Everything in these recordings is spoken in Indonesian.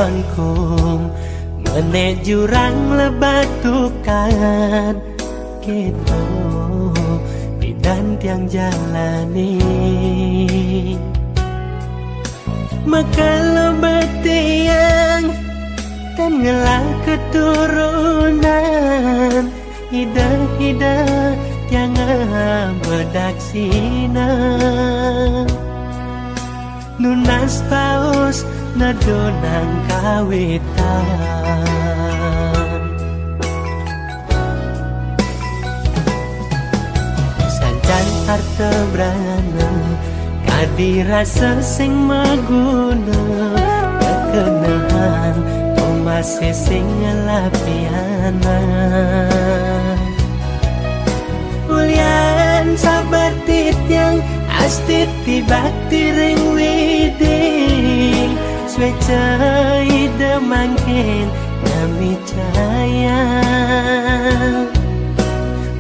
melengkung menek jurang lebatukan gitu bidan tiang jalani maka lebetiang dan ngelah keturunan ida-ida yang bedaksina nunas paus nadonang kawitan sanjan harta brana kadirasa sing maguna kekenahan masih sing ngelapiana ulian sabar titiang astit tibakti ring widing swecai ide mangkin nami cahaya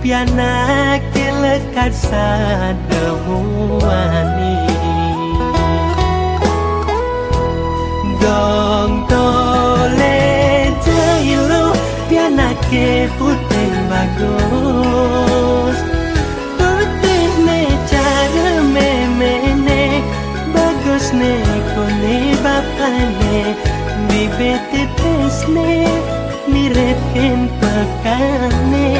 piana kelekat sademuani dong tole jailu piana ke putih bagus putih ne cara memene bagus ne kone bapane bibete pesne miripin pekane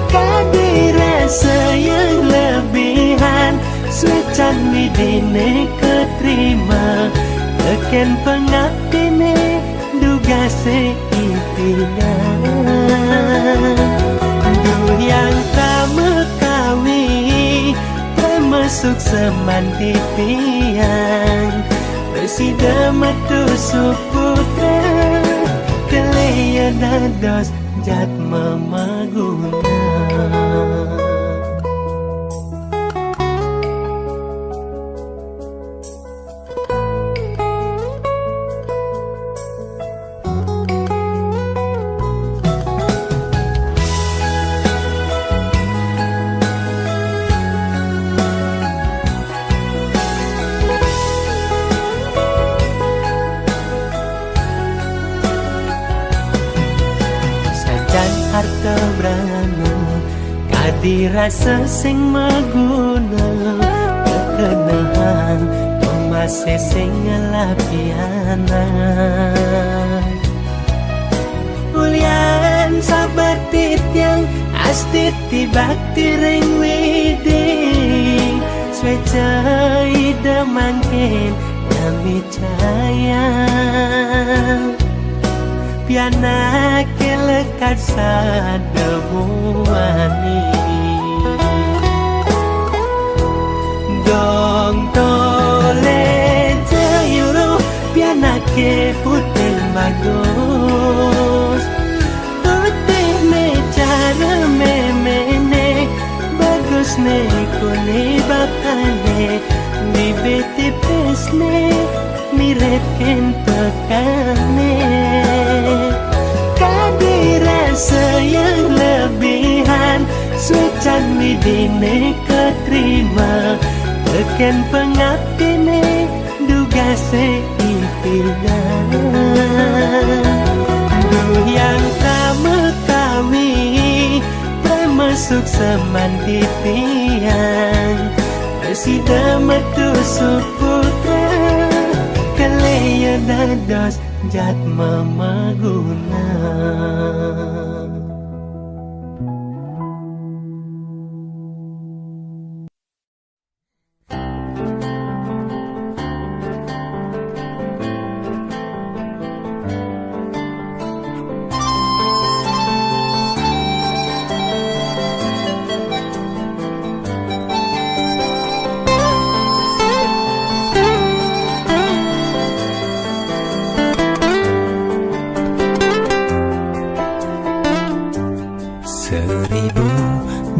kadirasa yang lebihan suecan widine keterima teken pengaktine duga seipina yang tamekawi termasuk semanti piang bersida metu suputra kelea dados jat memaguna harta brana kadirasa sing maguna kekenahan masih sing ngelapiana ulian sabar titiang astit tibakti ring widing swecai ide mangkin nami cahaya piana kelekat sademuani dong tole jailu piana ke putih bagus putih ne cara memene bagus ne kone bapane bibete pesne miripin pekane kadirasa yang lebihan suecan widine keterima teken pengaktine duga seipina yang tamekawi termasuk semanti piang bersida metu suputra kelea dados jat memaguna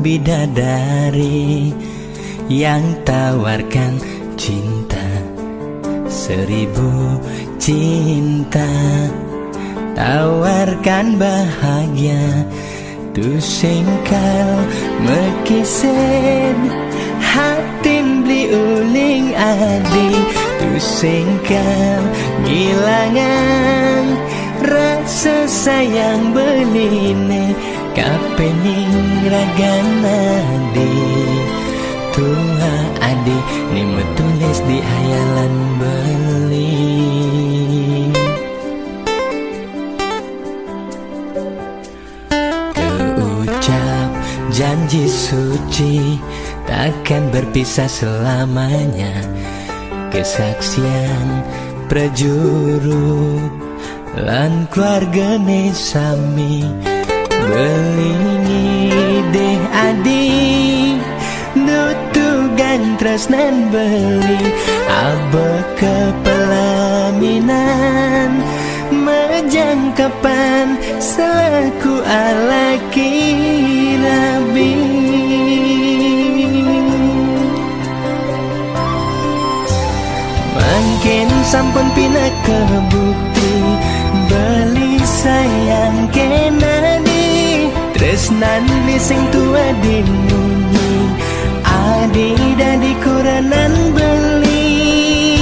bidadari yang tawarkan cinta 1000 cinta tawarkan bahagia tu singkal mekisen hatin beli uling adi Tusingkal ngilangan rasa sayang beline kapening ragana di tua adi nimu tulis di hayalan beli. Keucap janji suci takkan berpisah selamanya. Kesaksian prajuru lan keluargane sami belingi deh adi nutugan tresnan beli abe kepelaminan majangkapan selaku alaki nabi. Mungkin sampun pina kebukti beli sayang kenani tresnan sing tua dimunyi adi dadi kuranan beli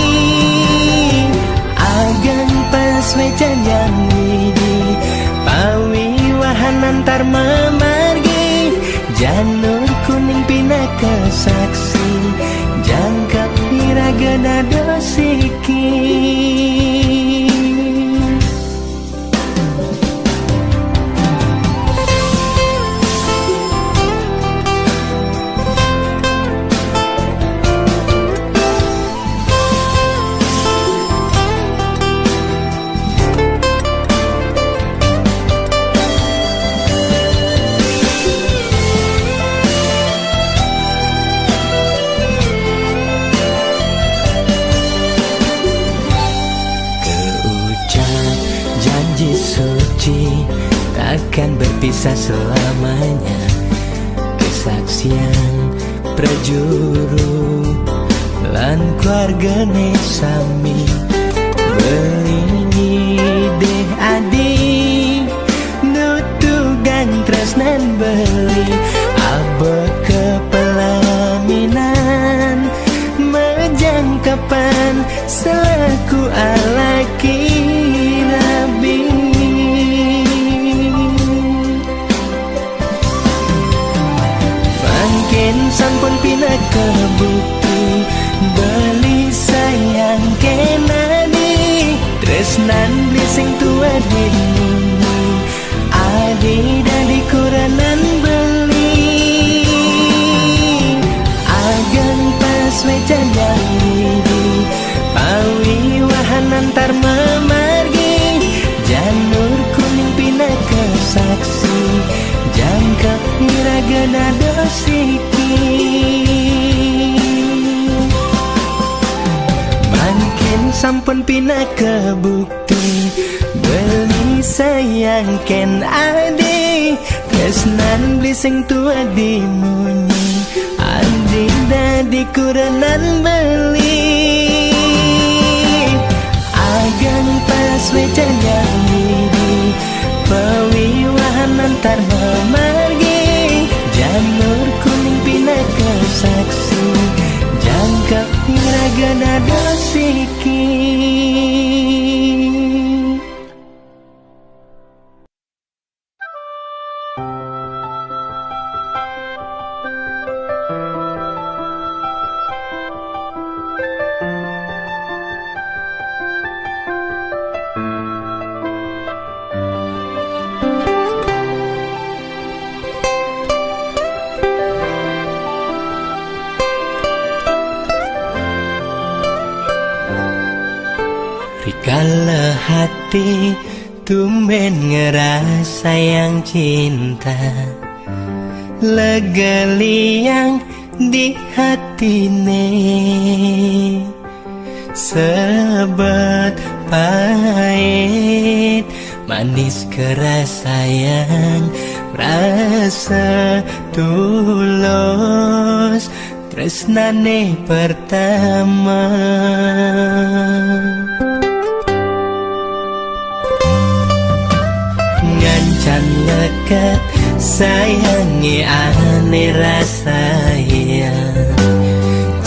agan pas wecan yang widi pawi wahan antar memargi janur kuning pina kesaksi jangkap iragana dosiki. Takkan berpisah selamanya. Kesaksian prajuru lan keluargane sami belingi deh adi nutugan tresnan beli abe kepelaminan majangkapan selaku alaki nabi. Sampun pina kebukti beli sayang kenani tresnan sing tua dimunyi adi dadi kuranan beli agan pas wecan yang widi pawi wahan antar memargi janur kuning pina kesaksi jangka iragana dosiki. Makin sampun pina kebukti beli sayang ken adi tresnan sing tua dimunyi adi dadi kuranan beli agan pas wecan yang widi pawi wahan antar memargi janur kuning pina kesaksi jangkap iragana dosiki. Rikala hati tumben ngerasa yang cinta legaliang di hatine sebet pahit manis keras sayang rasa tulus tresnane pertama. Ngancan lekat sayangi ane rasa ya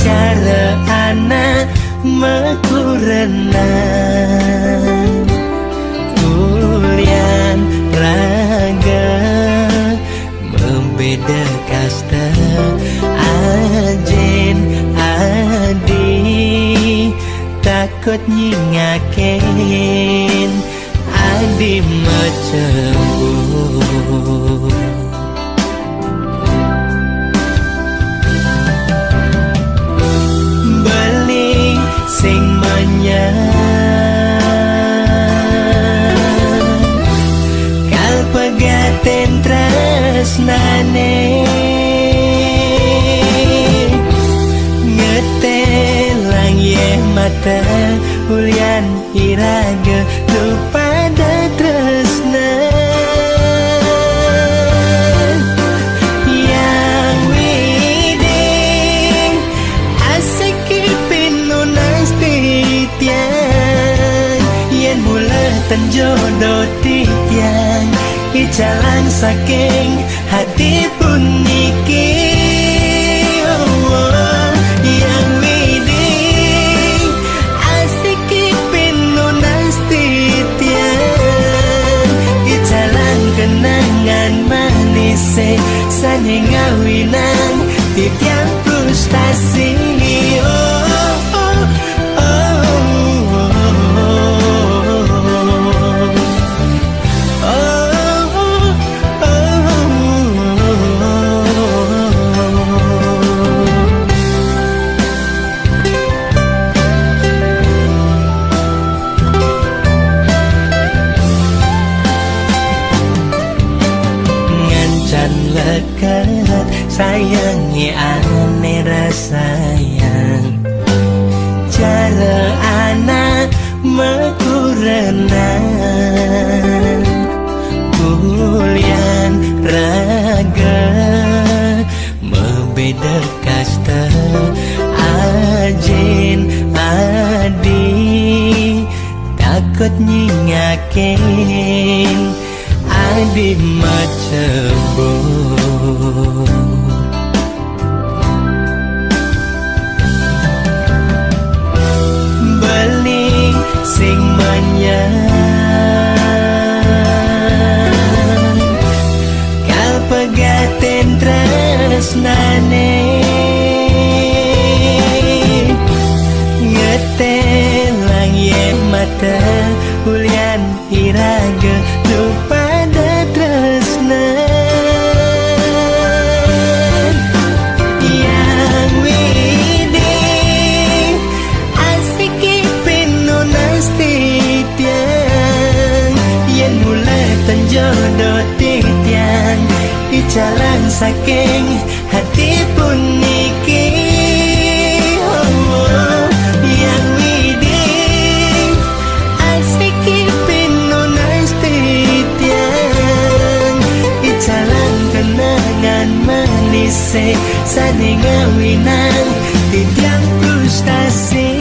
cara anak mekurenang Ulian raga membeda kasta Ajen adi takut nyingakin Adi macembur Beli sing menyang Kal pegaten tresnane Ngetelang ye mata Ulian iraga lupada tresna Yang widing asik pinunas titian Yen mula tenjodoh titian Icalang saking hati pun niki Yang widing asik pinunas titian Icalang kenangan manise Sane ngawinang titian frustasi Lekat sayangi ane rasayang Cara anak mekurenang Kulian raga membeda kasta Ajen adi takut nyingakin Adi macembur Beli sing menyang Kal pegaten tresnane Ngetelang ye mata Ulian iraga lupada tresna Yang widing asik pinunas titian Yen mula tenjodoh titian Icalang saking hati pun niki Yang widing asik pinunas titian Icalang kenangan manise Sane ngawinang titian frustasi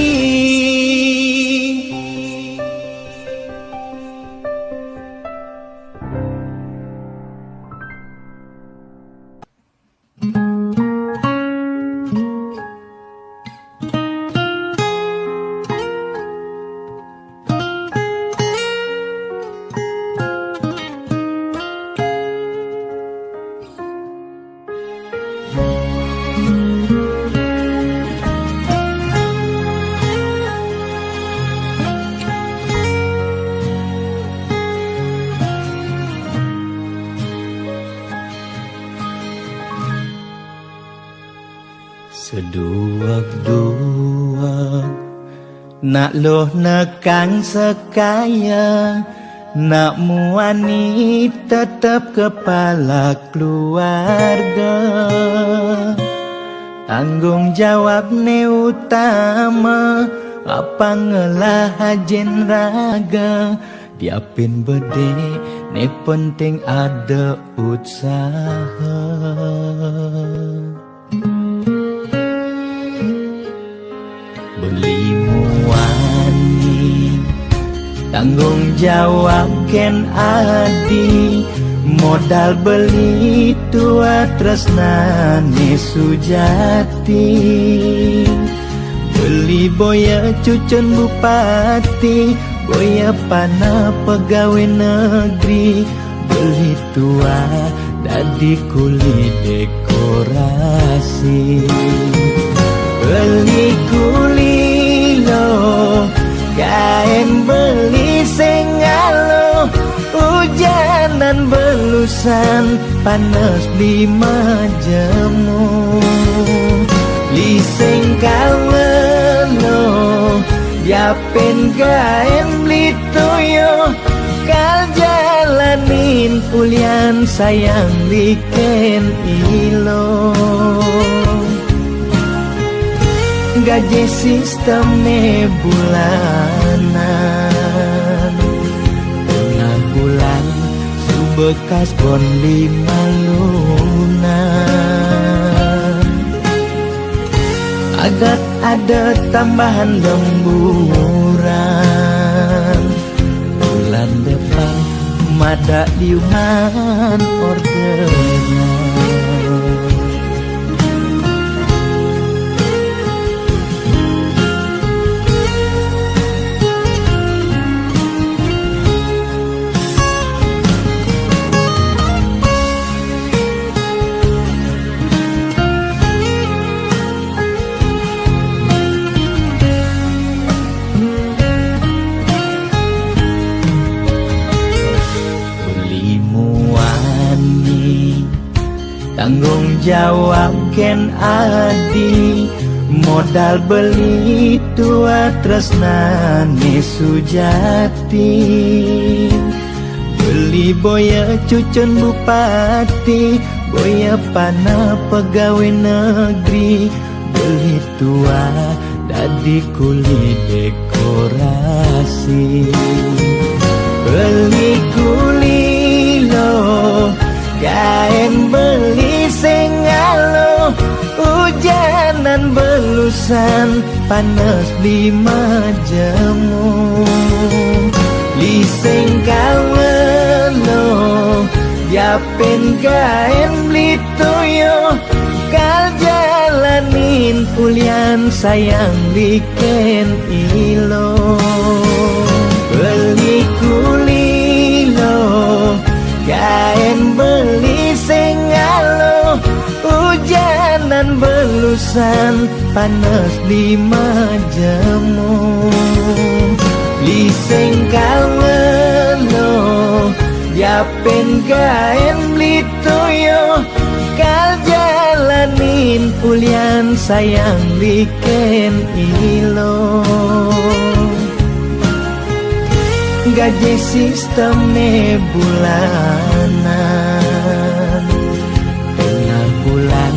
Seduak-duak nak loh nekang sekaya nak muani tetap kepala keluarga tanggung jawab ne utama apa ngelah hajen raga diapin bede ne penting ada usaha beli muani tanggung jawab ken adi modal beli tua tresnane sujati Beli boya cucun bupati, boya panah pegawai negeri, beli tua dadi kuli dekorasi. Beli kuli lo kain beli sengalo, hujanan belusan panas lima jemu. Liseng kawelo yapen kain beli toyo, kal jalanin pulian sayang liken ilo. Gaji sistemnya bulanan, tengah bulan subekas bon 5 lunan. Agak ada tambahan lemburan, bulan depan mada liuman orderan. Tanggung jawab ken adi, modal beli tua tresnane sujati. Beli boya cucun bupati, boya panah pegawai negeri, beli tua dadi kuli dekorasi. Beli kuli lo kain beli sengalo, hujanan belusan panas 5 jemu. Liseng kawelo yapen kain beli toyo, kal jalanin pulian sayang liken ilo. Beli kuli lo kain beli sengalo, hujanan belusan panas 5 jemu. Liseng kawelo yapen kain beli toyo, kal jalanin pulian sayang liken ilo. Gaji sistemnya bulanan, tengah bulan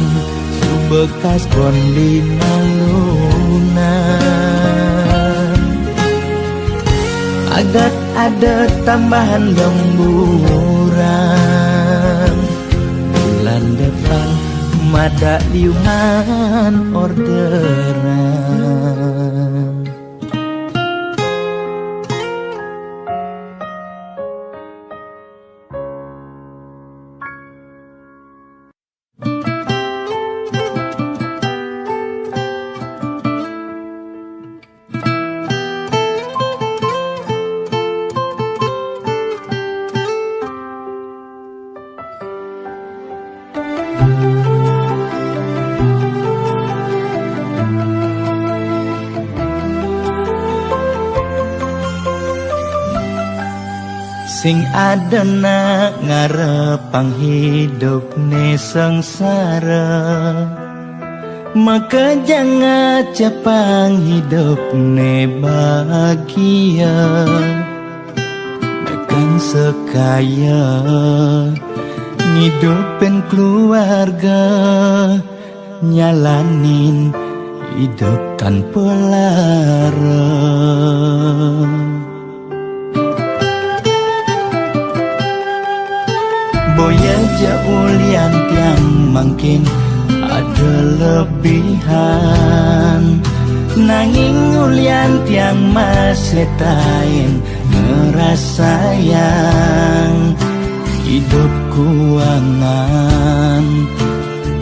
subekas bon 5 lunan. Agak ada tambahan lemburan, bulan depan mada liuman orderan. Sing adana ngarepang hidup ne sengsara, maka jangan cepang hidup ne bahagia. Bukan sekaya ngidupin keluarga, nyalanin hidup tanpa lara. Boya jaulian tiang mungkin ada lebihan, nanging ulian tiang masih tain ngerasa yang hidup kuangan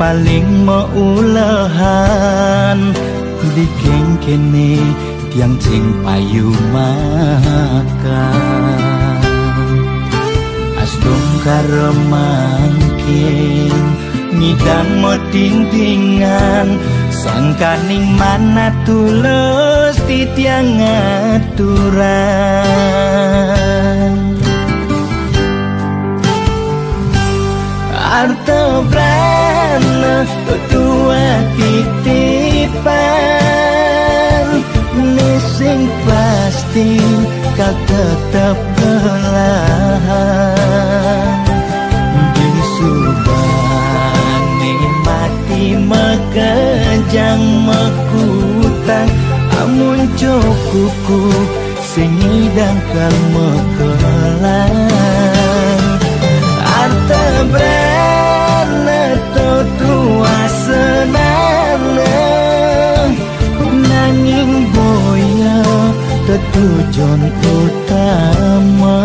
paling mau ulehan, dikeng kene tiang cing payu makan astung karemangkin ngidang moting-tingan sangkaning mana tulus di tiang aturan arto brana tua titipan nising pasti kau tetap belahan disubani mati makejang makutang amun cokuku singidang kalmekelan arta brana tua senana nanging boya tetujon utama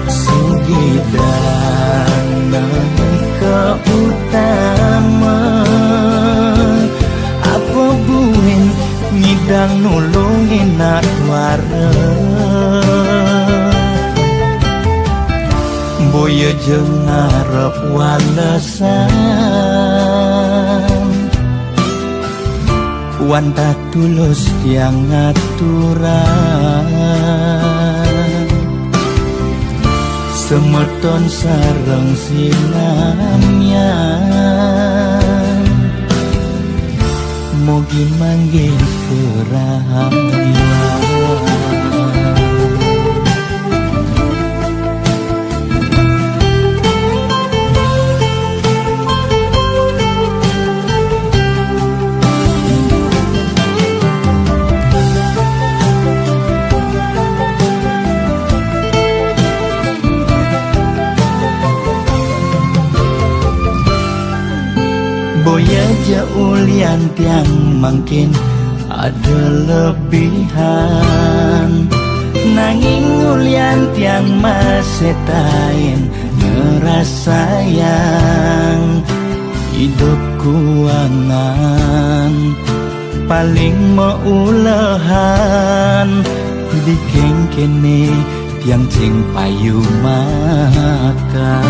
sugidang ke utama apa buin ngidang nulungin natwara boya jeung ngarep walesan wanta tulus tiang aturan semeton sareng sinamyan mugi manggih kerahayan boya jaulian tiang mungkin ada lebihan nanging ulian tiang masih tain ngerasayang hidup kuangan paling meulehan dikeng kene tiang cing payu makan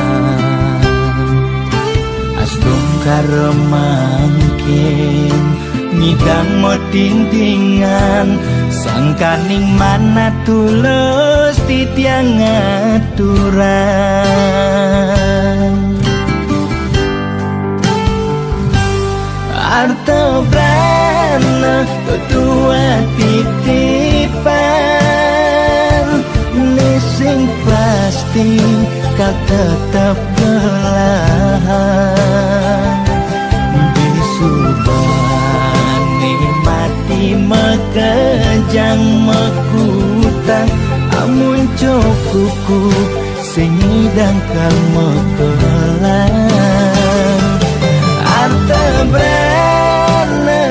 astung karemangkin ngidang moting-tingan sangkaning mana tulus di tiang aturan arto brana tua titipan nising pasti kau tetap belahan disubani mati makejang makutang amun cokuku singidang kalmekelan arta brana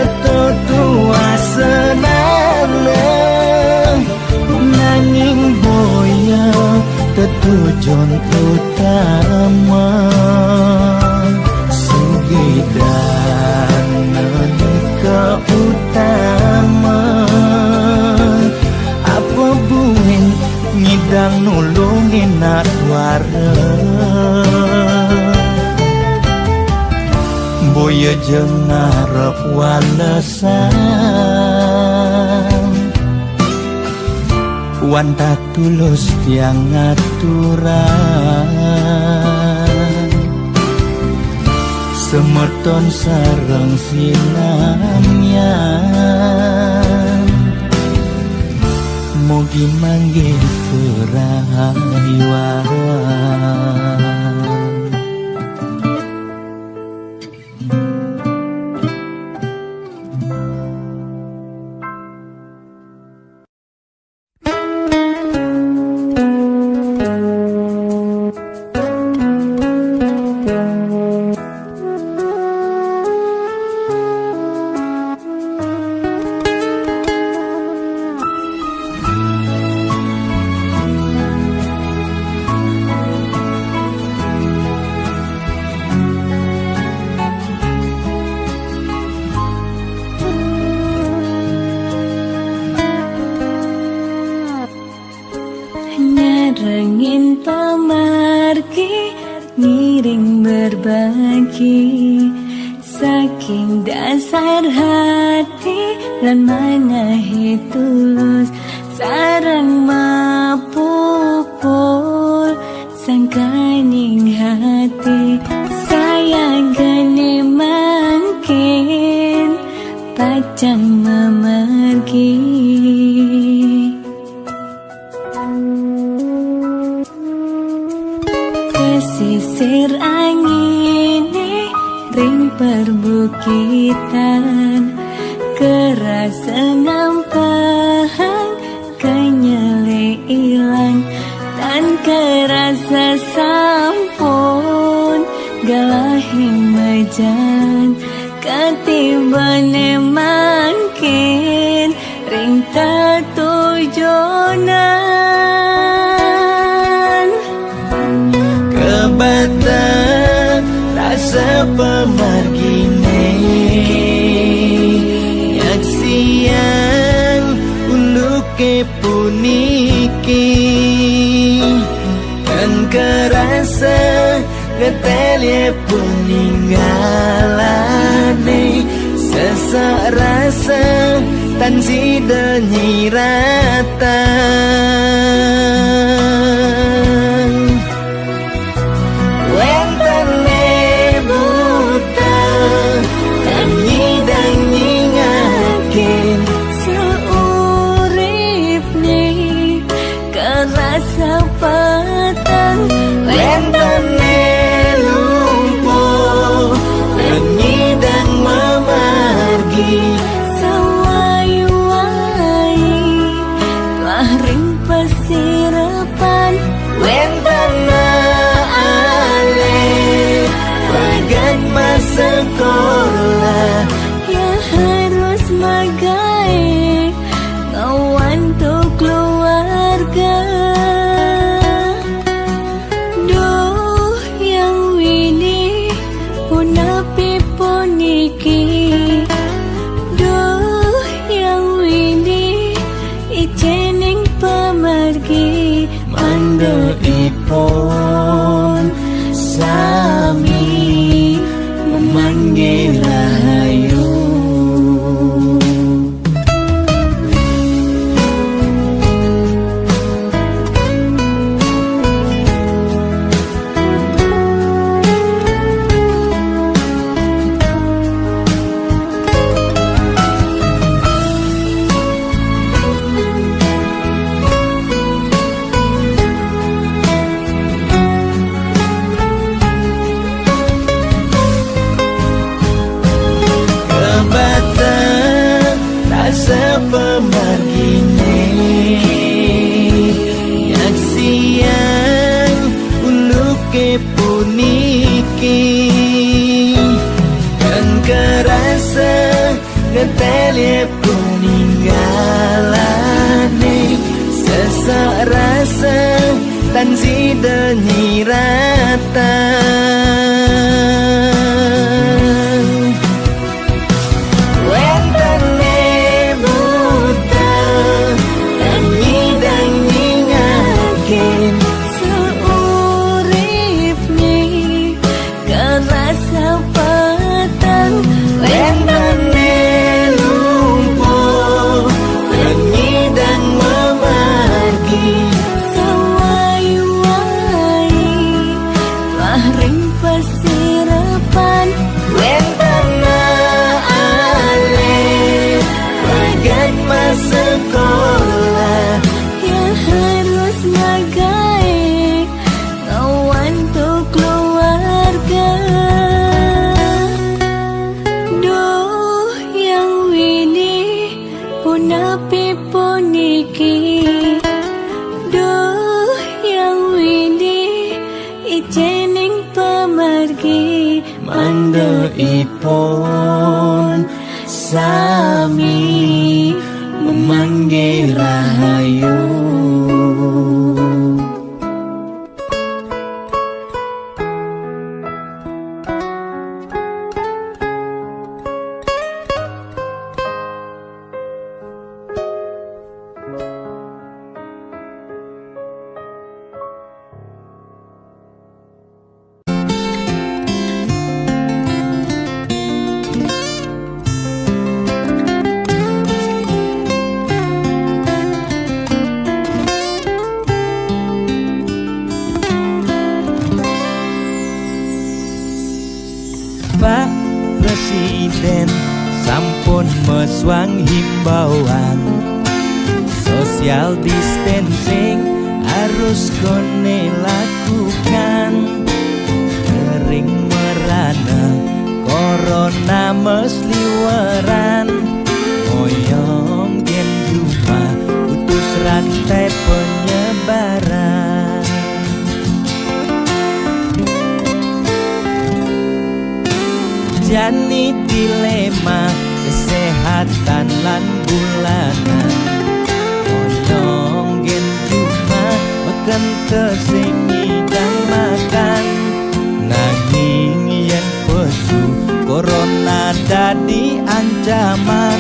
tua senana nanging boya tetujon utama sugidang ke utama apa buin ngidang nulungin natwara boya jeung ngarep walesan wanta tulus tiang aturan semeton sareng sinamyan mugi manggih kerahiwan pergi ngiring berbagi, saking dasar hati lan manahi tulus sareng mapupul sangkaning hati sayang geni mangkin pacang memergi. Pesisir angin ring perbukitan kerasa ngampang kenyele ilang dan kerasa sampun galahing mejan katibane mangkin ring tatujonan kebatang rasa pemargine nyaksian uluke puniki kan kerasa ngetelye peninggalane sesak rasa tan sida nyiratan wentane buta tan nyidang nyingakin seurip nih kerasa petang wentane lumpuh tan nyidang memargi sawai-wai telah ring pesirapan wentana ale bagan masa sekolah ya harus magai ngawan tuh keluarga. Duh yang wini punapi puniki, duh yang wini ijening pemargi mando ipon sami memanggil rahayu. Sepemargine nyaksian uluke puniki kan kerasa ngetelye peninggalane sesak rasa tan sida nyiratan wentane buta dan nyidang nyingakin seurip nih kerasa petang wentane lumpuh dan nyidang memargi sawai-wai telah ring pesirapan wentana ale bagan masa sekolah ya harus magai ngawan tuh keluarga. Duh yang wini punapi puniki, duh yang wini ijening pemargi mando ipon sami memanggil rahayu. presiden sampun meswang himbauan social distancing harus kone lakukan. Kering merana corona mesliweran, moyong gen cuma putus rantai penyebaran. Jani dilema kesehatan lan bulanan, moyong gen cuma makan tesingi dan makan. Nanging yen pesu corona dadi ancaman,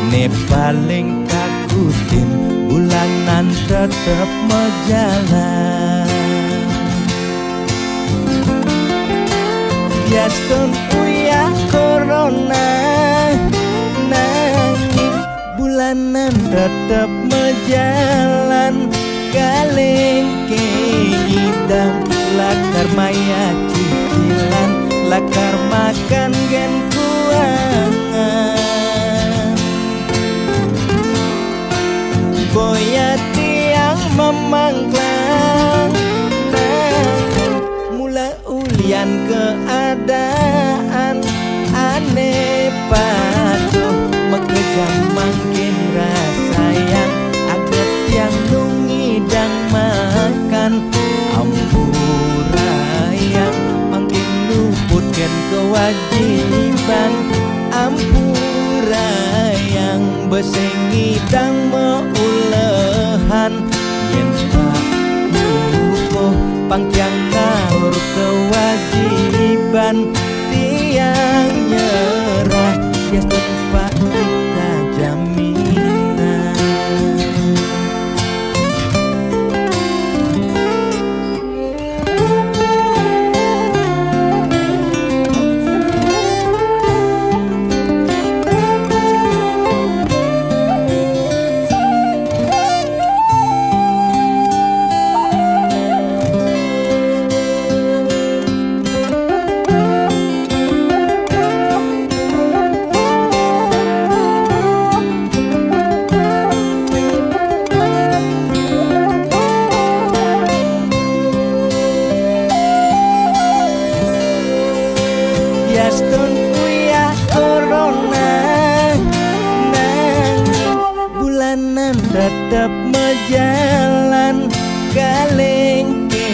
ne paling takutin bulanan tetep mejalan. Biaston uyah corona, nanging bulanan tetep mejalan. Kalengke hidang lakar maya cicilan, lakar makan gen kuangan. Boya tiang memangklang, mula ulian keadaan aneh patuh mekejang makin rasayang aget yang nungidang makan. Ampurayang makin luputkan kewajiban, ampurayang besengidang meulehan. Yen tak lupo pangtiang ngaur kewajiban, tiang nyerah ya tempat kita jaminan. Biaston uyah corona, nanging bulanan tetep mejalan. Kalengke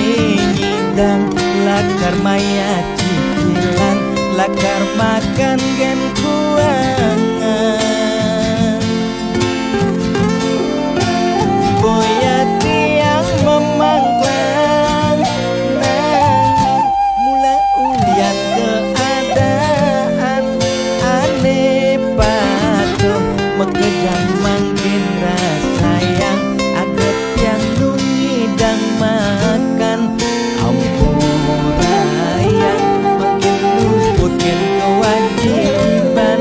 nyidang lakar maya cicilan, lakar makan gen kuangan. Boya tiang memangklang, nanging mula ulian keadaan aneh patuh mekejang makin rasayang aget yang nungidang makan. Ampurayang makin luputkan kewajiban,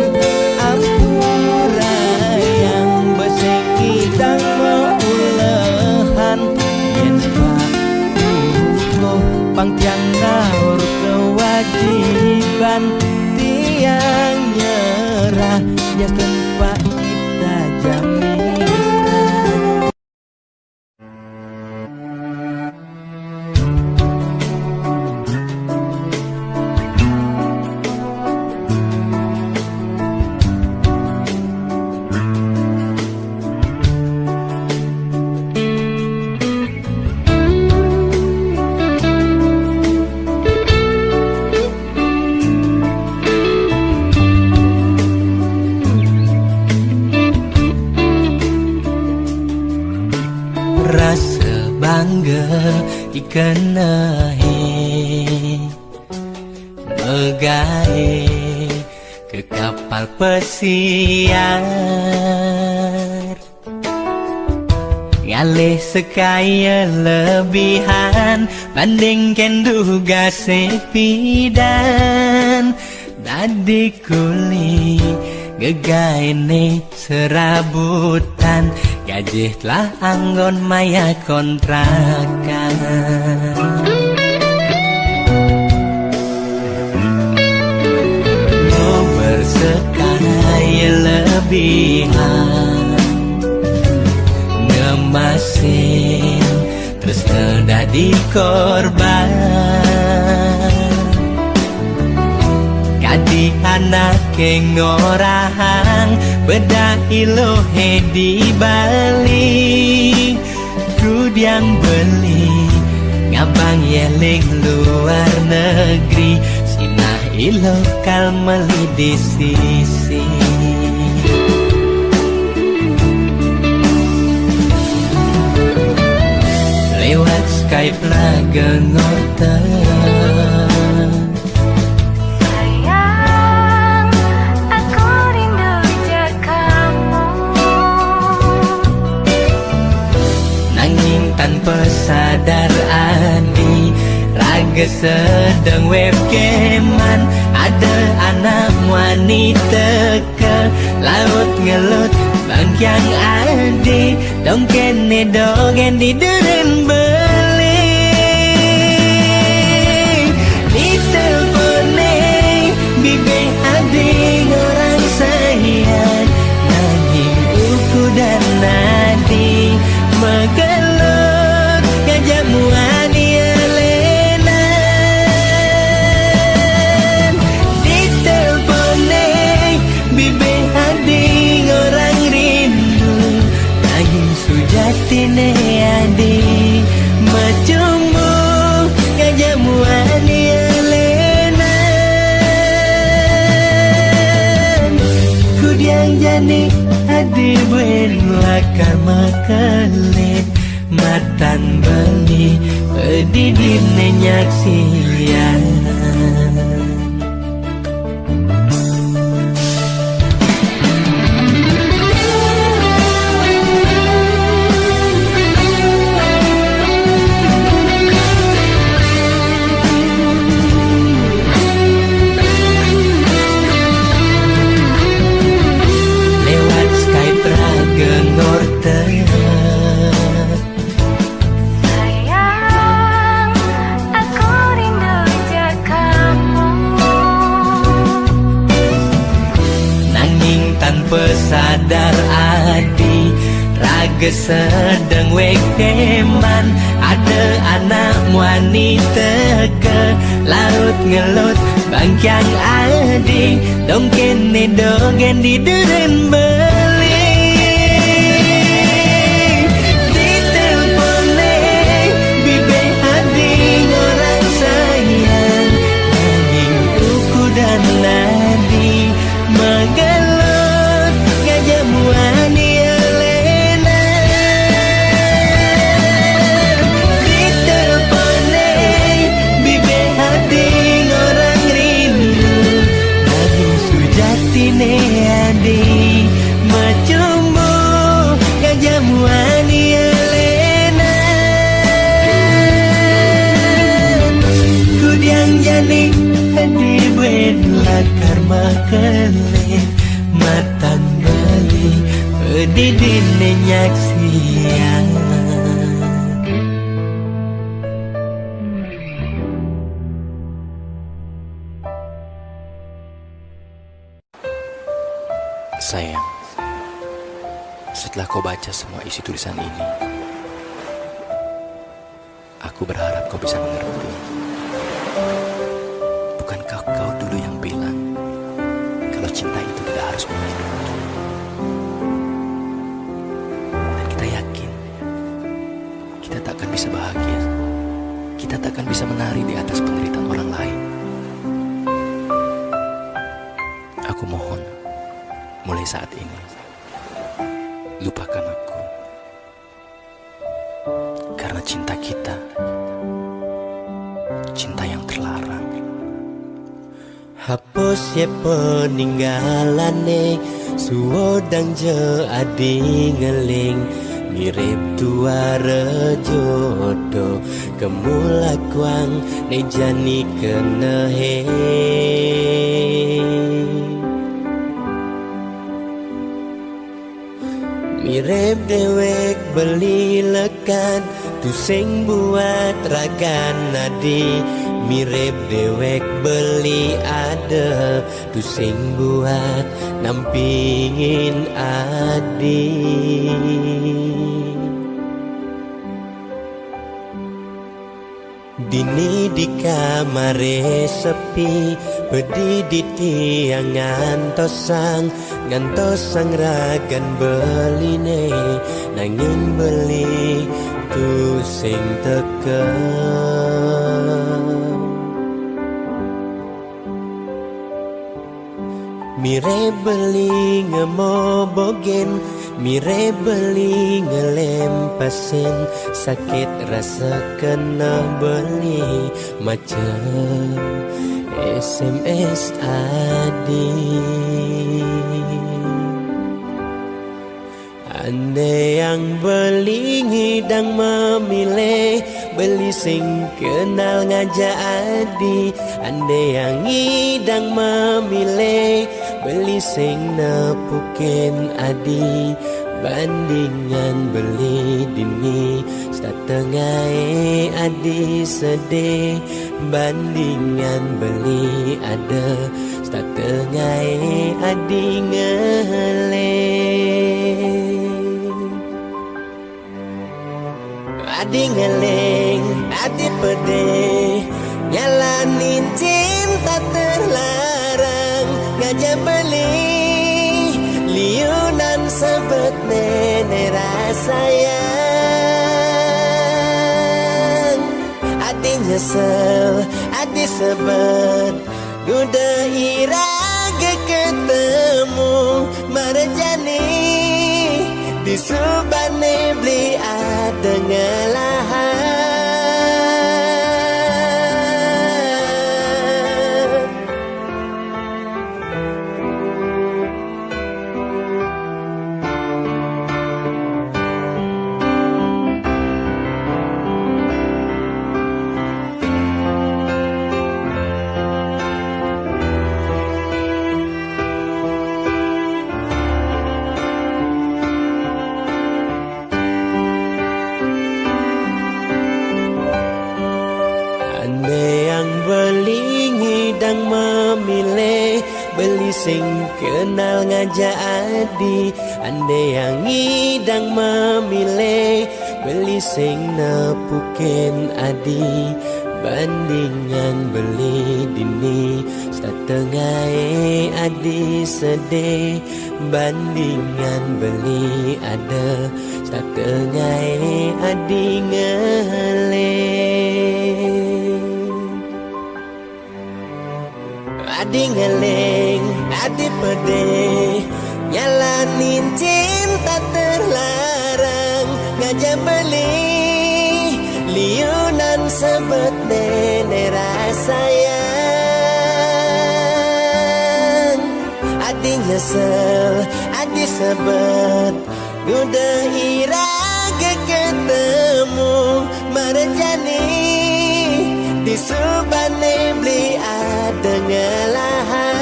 ampurayang besengidang meulehan. Yen pak lupo pangtiang ngaur kewajiban, tiang nyerah ya tempat kita jaminan. Rasa bangga ikenahe megae ke kapal pesiar, ngalih sekaya lebihan bandingkan duga sepidan. Dadi kuli gegaene serabutan, gaji telah anggon maya kontrakan. korban. Kadi anak ngorahang beda ilohe di Bali. Rudiang beli ngabang yeling luar negeri, sinah ilokal meli di sisi. Lewat Skype lah gengorten. Sayang, aku rindu je kamu. Nanging tanpa sadar Adi raga sedang webcaman. Ada anak wanita ke laut ngelut bangkyang Adi. Dong kene dogen di deren beli. Di telpone bibe Adi orang sayang. Nanging uku dan Nadi megelut ngajak muani elenan. Di telpone bibe Adi orang rindu. Nanging sujatine Adi macumbu ngajak muani elenan. Kudiang jani Adi buen lakar makelit. Matan beli pedidine nyaksian. Lewat Skype raga ngorten. Sayang, aku rindu je kamu. Nanging tanpa sadar Adi raga sedang wekeman. Ada anak wanita ke laut ngelut bangkyang Adi. Dong kene dogen di deren beli. Di telpone bibe Adi orang sayang. Nanging uku dan Nadi megelut ngajak muani elenan. Di telpone bibe Adi orang rindu. Nanging sujatine Adi macumbu ngajak muani elenan. Kudiang jani Adi buen lakar makelit. Matan bali pedidine nyaksian. Sayang, setelah kau baca semua isi tulisan ini, aku berharap kau bisa mengerti. Bukankah kau dulu yang bilang kalau cinta itu tidak harus memiliki? Dan kita yakin kita tak akan bisa bahagia, kita tak akan bisa menari di atas penderitaan orang lain. Aku mohon, mulai saat ini, lupakan aku. Karena cinta kita, cinta yang terlarang. Hapus ye peninggalane, suodang je adi ngeling. Mirip tuara jodoh, kemulakwang ne jani kenehe. Mirip dewek beli lekan, tu sing buat ragan nadi. Mirip dewek beli ada, tu sing buat nampingin adi. Dini di kamar sepi, pedih di tiang ngantosang ragan beline, nanging beli tu sing teken. Mire beli ngemobogen, mire beli ngelempasin, sakit rasa kena beli macam SMS adik. Andai yang beli ngidang memilih, beli sing kenal ngajak adi. Andai yang ngidang memilih, beli sing nepukin adi. Bandingan beli dini, setengah adi sedih. Bandingan beli ada, setengah adi ngeleng. Adi ngeleng, adi pedih, nyalanin cinta terlarang, ngajak beli liunan sebet nenek rasayang. Adi nyesel, adi sebet, udah iraga ketemu marjani. Di subane beli ada ngelahan. Memilih beli sing kenal ngajak adi. Andai yang ngidang memilih, beli sing nepukin adi. Bandingan beli dini, setengah adi sedih. Bandingan beli ada, setengah adi ngeleng. Adi ngeleng, adi pedih, nyalanin cinta terlarang, ngajak beli liunan sebet nenek rasayang. Adi nyesel, adi sebet, udah iraga ketemu marjani. Di subane beli ada ngelahan.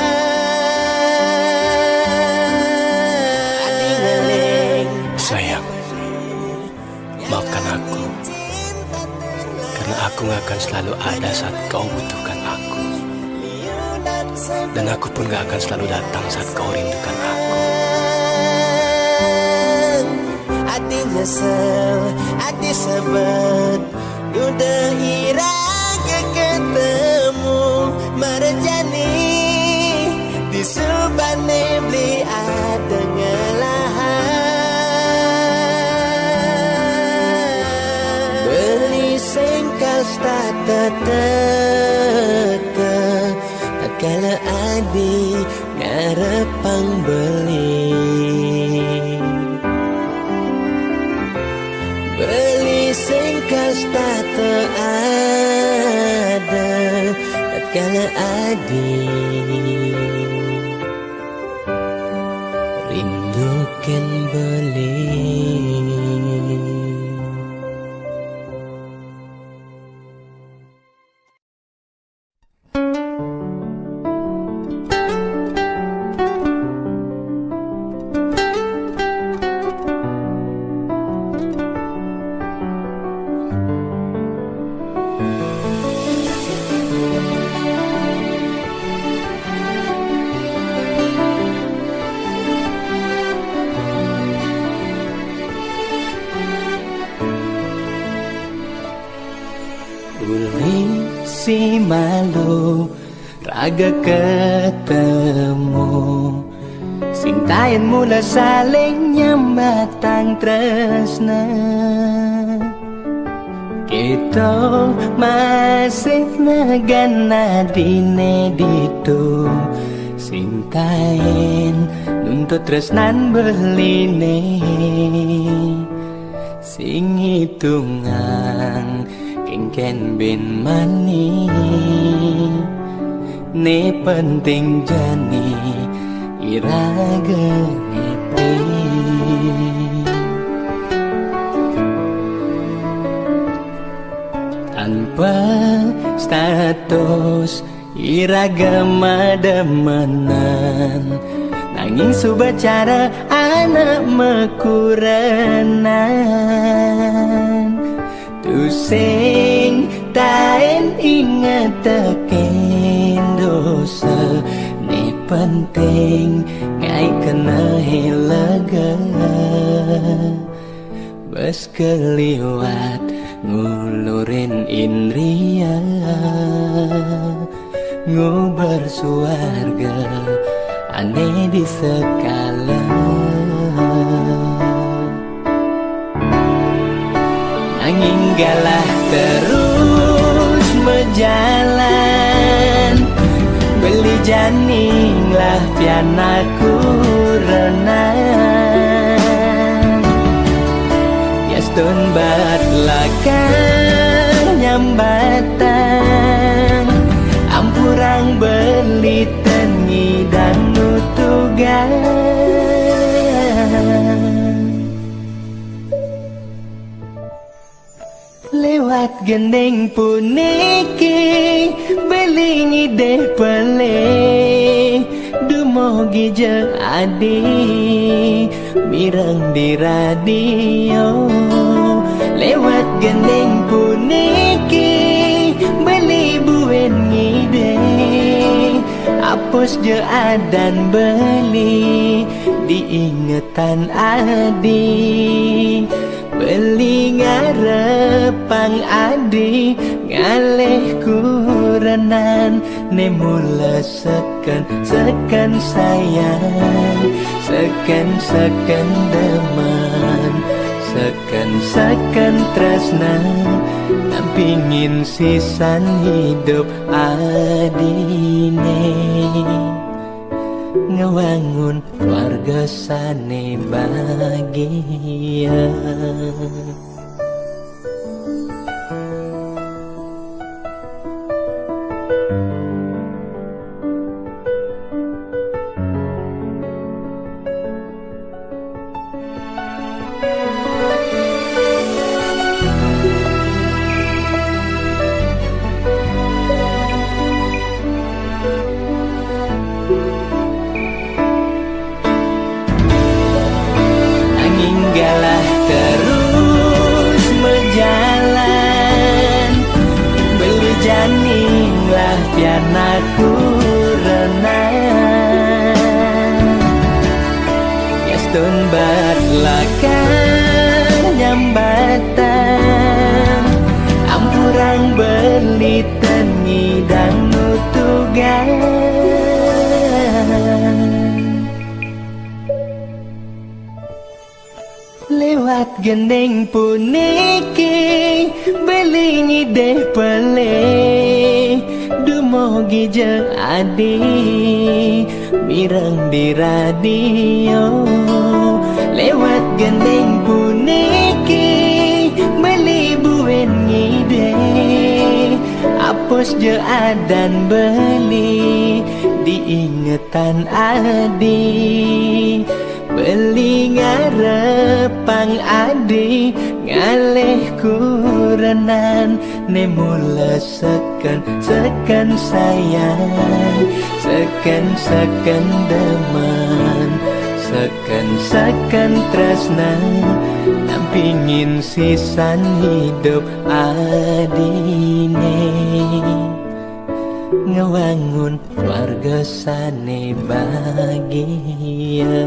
Adi ngeleng, Sayang, maafkan aku, karena aku gak akan selalu ada saat kau butuhkan aku. Dan aku pun gak akan selalu datang saat kau rindukan aku. Adi nyesel, adi sebet, udah iraga ketemu marjani. Di subane beli ada ngelahan. Beli sengkal stata teka, tatkala adi ngarepang beli. Beli sengkal stata ada, tatkala adi rindukan beli. malu raga ketemu Sintayan mula saling nyambatang tresna Kita masih nagana dine dito Sintayin nuntut tresnan beline Sing hitungan kengken bin mani Ne penting jani iraga nepi Tanpa status iraga madamanan Nanging subacara anak mekuranan Tusing taen ingat tekin dosa Ni penting ngai kena hilaga Bas keliwat ngulurin indria Ngubar suarga aneh di sekala Nanging galah terus berjalan Beli janing lah pianaku renang Yastun bat lakar nyambatan Ampurang beli tengi dan nutugan Lewat gendeng puniki beli ngide pele Dumogi je adi mirang di radio Lewat gendeng puniki beli buen ngide Apus je adan beli diingetan adi Beli ngarepang adi ngaleh kuranan Ne mula seken sayang Seken deman Seken tresna Nampingin sisan hidup adine Ngewangun keluarga sane bahagia Galah terus berjalan Beli janing lah pianaku renang Yastun bat lakar nyambatan Ampurang beli tengi dan nutugan Lewat gendeng puniki beli ngide pele Dumogi je adi mirang di radio Lewat gendeng puniki beli buen ngide Apus je adan beli diingetan adi Beli ngarepang adi ngaleh kuranan Ne mula seken sayang Seken deman Seken tresna Nampingin sisan hidup adine Ngewangun keluarga sane bahagia